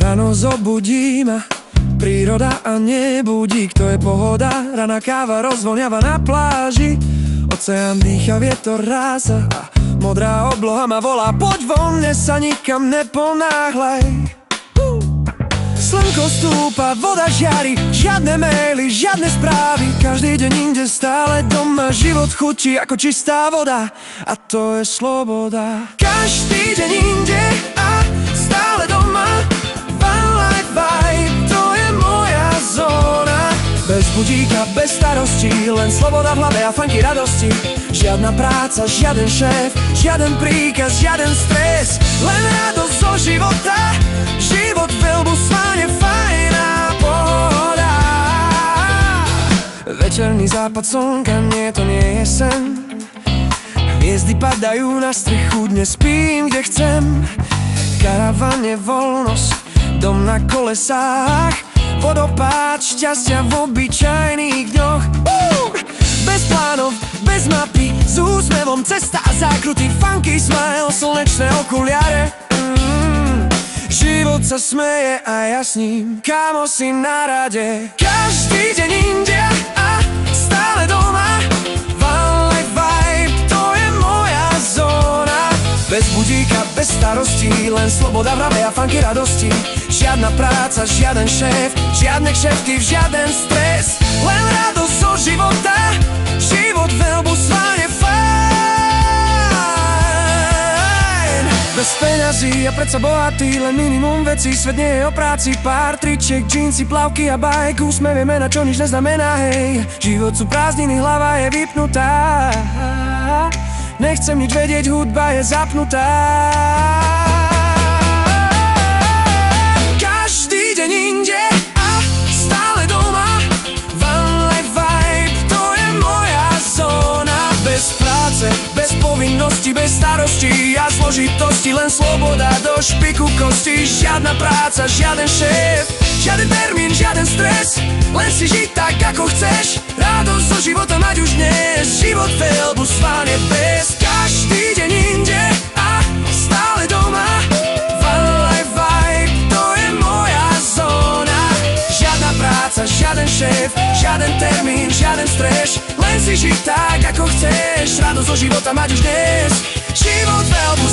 Ráno zobudí ma príroda a nebudí. To je pohoda, raná káva rozvoňava na pláži. Oceán dýcha, vietor ráza a modrá obloha ma volá: poď von, dnes sa nikam neponáhľaj. Slnko stúpa, voda žiari, žiadne maily, žiadne správy. Každý deň inde, stále doma, život chutí ako čistá voda. A to je sloboda. Každý deň inde a stále doma. Van life vibe, to je moja zóna. Bez budíka, bez starostí, len sloboda v hlave a funky radosti. Žiadna práca, žiaden šéf, žiaden príkaz, žiaden stres. Len radosť zo života, život veľbu sváne, fajná pohoda. Večerný západ slnka, nie, to nie je sen. Hviezdy padajú na strechu, dnes spím, kde chcem. Karavan je voľnosť, dom na kolesách, vodopád šťastia v obyčajných dňoch. Bez plánov, bez mapy, s úsmevom cesta a zákrutý funky smile, slnečné okuliare. Život sa smeje a ja s ním, kámo, si na rade. Každý deň inde a stále doma. Van life vibe, to je moja zóna. Bez budíka, bez starostí, len sloboda v hlave a funky radosti. Žiadna práca, žiaden šéf, žiadne kšefty, žiaden stres. Len radosť zo života, život veľbu sváne, fajn. Bez peňazí a predsa bohatý, len minimum vecí. Svet nie je o práci, pár tričiek, džínsy, plavky a bajk. Úsmev je mena, čo nič neznamená, hej. Život sú prázdniny, hlava je vypnutá. Nechcem nič vedieť, hudba je zapnutá. Každý deň inde a stále doma. Van life vibe, to je moja zóna. Bez práce, bez povinnosti, bez starostí a zložitosti, len sloboda do špiku kosti. Žiadna práca, žiaden šéf, žiaden termín, žiaden stres. Len si žiť tak, ako chceš. Radosť zo života mať už dnes. Život veľbu sváne bez. Každý deň inde a stále doma. Van life vibe, to je moja zóna. Žiadna práca, žiaden šéf, žiaden termín, žiaden stres. Len si žiť tak, ako chceš. Radosť zo života mať už dnes. Život veľbu